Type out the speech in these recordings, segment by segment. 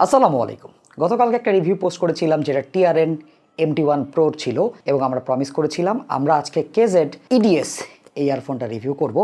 আসসালামু আলাইকুম। গতকালকে একটা রিভিউ পোস্ট করেছিলাম যেটা টিআরএন MT1 Pro ছিল এবং আমরা প্রমিস করেছিলাম আমরা আজকে KZ EDS এই ইয়ারফোনটা রিভিউ করব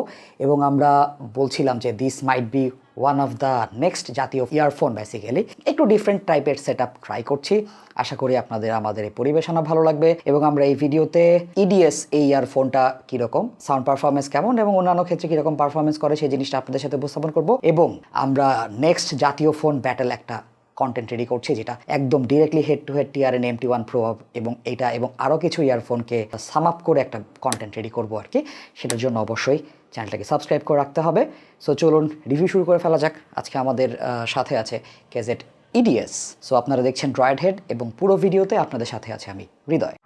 এবং আমরা বলছিলাম যে this might be one of the next জাতীয় ইয়ারফোন। বেসিক্যালি একটু ডিফারেন্ট টাইপের সেটআপ ট্রাই করছি। আশা করি আমাদের এই পরিবেশনা ভালো লাগবে এবং আমরা এই ভিডিওতে EDS এই ইয়ারফোনটা কীরকম, সাউন্ড পারফরমেন্স কেমন এবং অন্যান্য ক্ষেত্রে কীরকম পারফরমেন্স করে সেই জিনিসটা আপনাদের সাথে উপস্থাপন করব এবং আমরা নেক্সট জাতীয় ফোন ব্যাটেল একটা কন্টেন্ট রেডি করছি যেটা একদম directly head to head TRN MT1 Pro এবং এটা এবং আরও কিছু ইয়ারফোনকে সাম আপ করে একটা কন্টেন্ট রেডি করবো আর কি। সেটার জন্য অবশ্যই চ্যানেলটাকে সাবস্ক্রাইব করে রাখতে হবে। সো চলুন রিভিউ শুরু করে ফেলা যাক। আজকে আমাদের সাথে আছে KZ EDS। সো আপনারা দেখছেন ড্রয়েড হেড এবং পুরো ভিডিওতে আপনাদের সাথে আছে আমি Hridoy.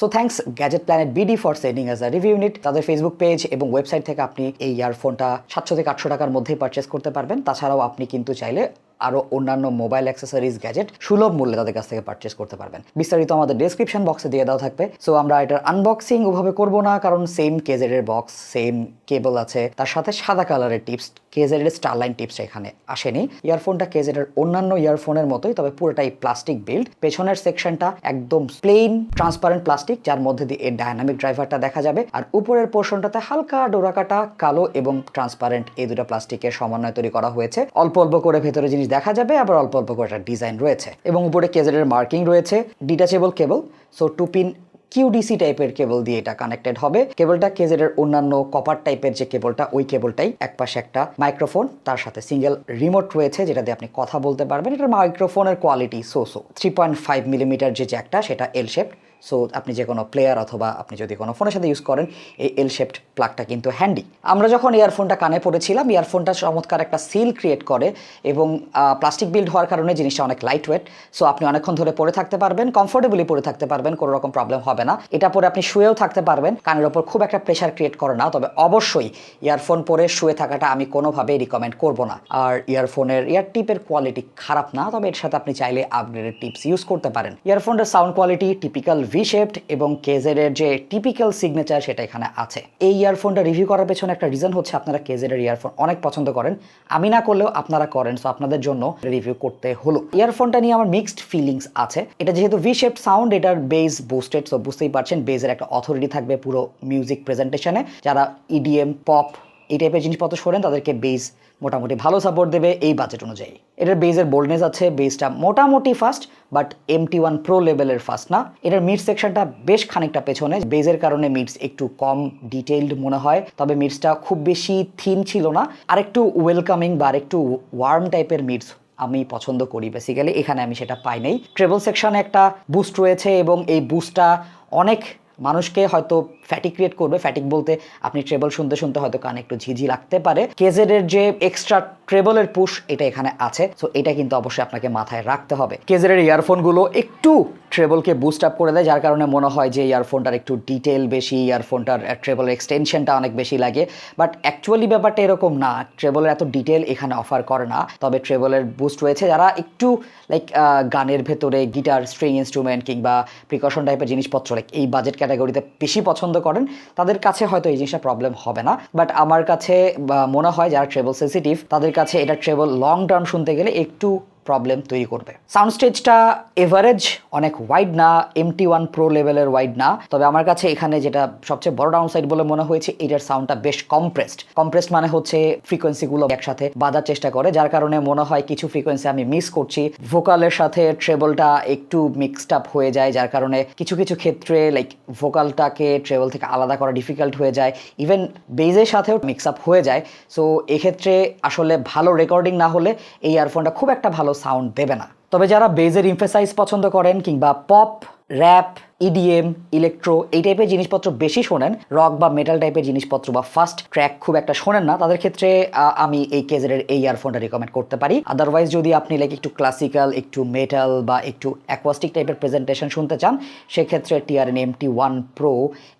So thanks Gadget Planet BD for sending us a review unit. তাদের ফেসবুক পেজ এবং ওয়েবসাইট থেকে আপনি এই ইয়ারফোনটা 700 থেকে 800 টাকার মধ্যেই পারচেস করতে পারবেন। তাছাড়াও আপনি কিন্তু চাইলে আরও অন্যান্য মোবাইল অ্যাক্সেসরিজ গ্যাজেট সুলভ মূল্যে তাদের কাছ থেকে পারচেস করতে পারবেন। বিস্তারিত আমাদের ডেসক্রিপশন বক্সে দিয়ে দেওয়া থাকবে। সো আমরা এটার আনবক্সিং ওভাবে করবো না, কারণ সেম KZ এর বক্স, সেম কেবল আছে, তার সাথে সাদা কালারের টিপস। KZ এর স্টারলাইন টিপসটা এখানে আসেনি। ইয়ারফোনটা KZ এর অন্যান্য ইয়ারফোনের মতোই, তবে পুরোটাই প্লাস্টিক বিল্ড। পেছনের সেকশনটা একদম প্লেন ট্রান্সপারেন্ট প্লাস্টিক, যার মধ্যে দিয়ে এর ডায়নামিক ড্রাইভারটা দেখা যাবে। আর উপরের পোর্শনটাতে হালকা ডোরাকাটা কালো এবং ট্রান্সপারেন্ট এই দুটো প্লাস্টিকের সমন্বয় তৈরি করা হয়েছে। অল্প অল্প করে ভেতরে জিনিস দেখা যাবে, আবার অল্প অল্প করে একটা ডিজাইন রয়েছে এবং উপরে KZ এর মার্কিং রয়েছে। ডিটাচেবল কেবল, সো 2 পিন QDC টাইপের কেবল দিয়ে এটা কানেক্টেড হবে। কেবলটা KZ এর অন্যান্য কপার টাইপের যে কেবলটা, ওই কেবলটাই। একপাশে একটা মাইক্রোফোন, তার সাথে সিঙ্গেল রিমোট রয়েছে যেটা দিয়ে আপনি কথা বলতে পারবেন। এটার মাইক্রোফোনের কোয়ালিটি সো 3.5 মিলিমিটার যে জ্যাকটা সেটা এল শেপড। সো আপনি যে কোনো প্লেয়ার অথবা আপনি যদি কোনো ফোনের সাথে ইউজ করেন এই এল শেপড প্লাগটা কিন্তু হ্যান্ডি। আমরা যখন ইয়ারফোনটা কানে পড়েছিলাম, ইয়ারফোনটা চমৎকার একটা সিল ক্রিয়েট করে এবং প্লাস্টিক বিল্ড হওয়ার কারণে জিনিসটা অনেক লাইট ওয়েট। সো আপনি অনেকক্ষণ ধরে পরে থাকতে পারবেন, কমফোর্টেবলি পরে থাকতে পারবেন, কোনো রকম প্রবলেম হবে না। এটা পরে আপনি শুয়েও থাকতে পারবেন, কানের ওপর খুব একটা প্রেশার ক্রিয়েট করে না। তবে অবশ্যই ইয়ারফোন পরে শুয়ে থাকাটা আমি কোনোভাবেই রিকমেন্ড করব না। আর ইয়ারফোনের ইয়ার টিপের কোয়ালিটি খারাপ না, তবে এর সাথে আপনি চাইলে আপগ্রেডেড টিপস ইউজ করতে পারেন। ইয়ারফোনের সাউন্ড কোয়ালিটি টিপিক্যাল V-shaped এবং KZ এর যে টিপিক্যাল সিগনেচার সেটা এখানে আছে। এই ইয়ারফোনটা রিভিউ করার পেছনে একটা রিজন হচ্ছে আপনারা KZ এর ইয়ারফোন অনেক পছন্দ করেন, আমি না করলেও আপনারা করেন। সো আপনাদের জন্য রিভিউ করতে হলো। ইয়ারফোনটা নিয়ে আমার মিক্সড ফিলিংস আছে। এটা যেহেতু V-shaped সাউন্ড, এটার বেস বুস্টেড, সো বুঝতেই পারছেন বেজের একটা অথরিটি থাকবে পুরো মিউজিক প্রেজেন্টেশনে। যারা EDM পপ এই টাইপের জিনিসপত্র শোনেন তাদেরকে বেস মোটামুটি ভালো সাপোর্ট দেবে এই বাজেট অনুযায়ী। এটার বেজের বোল্ডনেস আছে, বেসটা মোটামুটি ফাস্ট, বাট MT1 Pro লেভেলের ফাস্ট না। এটার মিড সেকশনটা বেশ খানিকটা পেছনে, বেজের কারণে মিডস একটু কম ডিটেইলড মনে হয়, তবে মিডসটা খুব বেশি থিন ছিল না। আর একটু ওয়েলকামিং বা একটু ওয়ার্ম টাইপের মিডস আমি পছন্দ করি বেসিক্যালি। এখানে আমি সেটা পাই নাই। ট্রেবল সেকশনে একটা বুস্ট রয়েছে এবং এই বুস্টটা অনেক মানুষকে হয়তো ফ্যাটিক ক্রিয়েট করবে। ফ্যাটিক বলতে আপনি ট্রেবল শুনতে শুনতে হয়তো কানে একটু ঝিঝি লাগতে পারে। KZ এর যে এক্সট্রা ট্রেবলের পুশ এটা এখানে আছে, সো এটা কিন্তু অবশ্যই আপনাকে মাথায় রাখতে হবে। KZ এর ইয়ারফোনগুলো একটু ট্রেবলকে বুস্ট আপ করে দেয়, যার কারণে মনে হয় যে ইয়ারফোনটার একটু ডিটেল বেশি, ইয়ারফোনটার ট্রেবল এক্সটেনশনটা অনেক বেশি লাগে। বাট অ্যাকচুয়ালি ব্যাপারটা এরকম না, ট্রেবলের এত ডিটেল এখানে অফার করে না। তবে ট্রেবলের বুস্ট রয়েছে। যারা একটু লাইক গানের ভেতরে গিটার, স্ট্রিং ইনস্ট্রুমেন্ট কিংবা প্রিকশন টাইপের জিনিসপত্র লাইক এই বাজেট ক্যাটাগরিতে বেশি পছন্দ করেন, তাদের কাছে হয়তো এই জিনিসটা প্রবলেম হবে না। বাট আমার কাছে মনে হয় যারা ট্রেবল সেন্সিটিভ তাদের কাছে এটা ট্রেবল লং টার্ম শুনতে গেলে একটু প্রবলেম তৈরি করবে। সাউন্ড স্টেজটা এভারেজ, অনেক ওয়াইড না, MT1 Pro লেভেলের ওয়াইড না। তবে আমার কাছে এখানে যেটা সবচেয়ে বড় ডাউন সাইড বলে মনে হয়েছে, এটার সাউন্ডটা বেশ কম্প্রেসড মানে হচ্ছে ফ্রিকোয়েন্সিগুলো একসাথে বাজার চেষ্টা করে, যার কারণে মনে হয় কিছু ফ্রিকোয়েন্সি আমি মিস করছি। ভোকালের সাথে ট্রেবলটা একটু মিক্সড আপ হয়ে যায়, যার কারণে কিছু কিছু ক্ষেত্রে লাইক ভোকালটাকে ট্রেবল থেকে আলাদা করা ডিফিকাল্ট হয়ে যায়। ইভেন বেজের সাথেও মিক্স আপ হয়ে যায়। সো এক্ষেত্রে আসলে ভালো রেকর্ডিং না হলে এই ইয়ারফোনটা খুব একটা ভালো সাউন্ড দেবে না। তবে যারা বেজের ইমফেসাইজ পছন্দ করেন কিংবা পপ, র্যাপ, EDM, ইলেকট্রো এই টাইপের জিনিসপত্র বেশি শোনেন, রক বা মেটাল টাইপের জিনিসপত্র বা ফাস্ট ট্র্যাক খুব একটা শোনেন না, তাদের ক্ষেত্রে আমি এই KZ এর এই ইয়ারফোনটা রিকমেন্ড করতে পারি। আদারওয়াইজ যদি আপনি লাইক একটু ক্লাসিক্যাল, একটু মেটাল বা একটু অ্যাকোয়াস্টিক টাইপের প্রেজেন্টেশন শুনতে চান, সেক্ষেত্রে টিআরএন MT1 Pro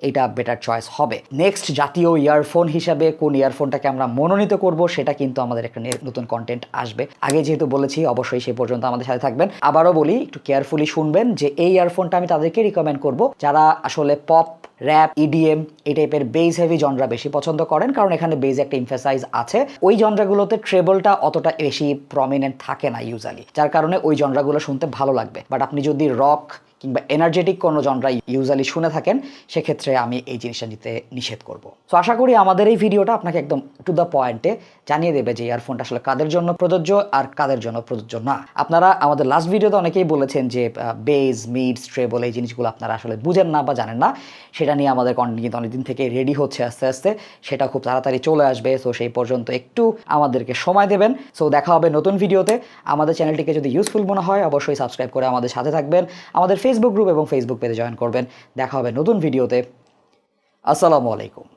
এটা বেটার চয়েস হবে। নেক্সট জাতীয় ইয়ারফোন হিসাবে কোন ইয়ারফোনটাকে আমরা মনোনীত করব সেটা কিন্তু আমাদের একটা নতুন কন্টেন্ট আসবে। আগে যেহেতু বলেছি অবশ্যই সেই পর্যন্ত আমাদের সাথে থাকবেন। আবারও বলি একটু কেয়ারফুলি শুনবেন যে এই ইয়ারফোনটা আমি তাদেরকে রিকমেন্ড করব যারা আসলে পপ র্যাপ, ইডিএম এই টাইপের বেস হেভি জনরা বেশি পছন্দ করেন, কারণ এখানে বেস একটা এমফাসাইজ আছে। ওই জনরাগুলোতে ট্রেবলটা অতটা বেশি প্রমিনেন্ট থাকে না ইউজুয়ালি, যার কারণে ওই জনরাগুলো শুনতে ভালো লাগবে। বাট আপনি যদি রক কিংবা এনার্জেটিক কোনো জনরা ইউজুয়ালি শুনে থাকেন, সেক্ষেত্রে আমি এই জিনিসটা নিতে নিষেধ করব। সো আশা করি আমাদের এই ভিডিওটা আপনাকে একদম টু দ্য পয়েন্টে জানিয়ে দেবে যে ইয়ারফোনটা আসলে কাদের জন্য প্রযোজ্য আর কাদের জন্য প্রযোজ্য না। আপনারা আমাদের লাস্ট ভিডিওতে অনেকেই বলেছেন যে বেজ, মিড, ট্রেবল এই জিনিসগুলো আপনারা আসলে বুঝেন না বা জানেন না। সেটা নিয়ে আমাদের কন্টেন্ট কিন্তু অনেকদিন থেকে রেডি হচ্ছে আস্তে আস্তে, সেটা খুব তাড়াতাড়ি চলে আসবে। সো সেই পর্যন্ত একটু আমাদেরকে সময় দেবেন। সো দেখা হবে নতুন ভিডিওতে। আমাদের চ্যানেলটিকে যদি ইউজফুল মনে হয় অবশ্যই সাবস্ক্রাইব করে আমাদের সাথে থাকবেন, আমাদের ফেসবুক গ্রুপ এবং ফেসবুক পেজে জয়েন করবেন। দেখা হবে নতুন ভিডিওতে। আসসালামু আলাইকুম।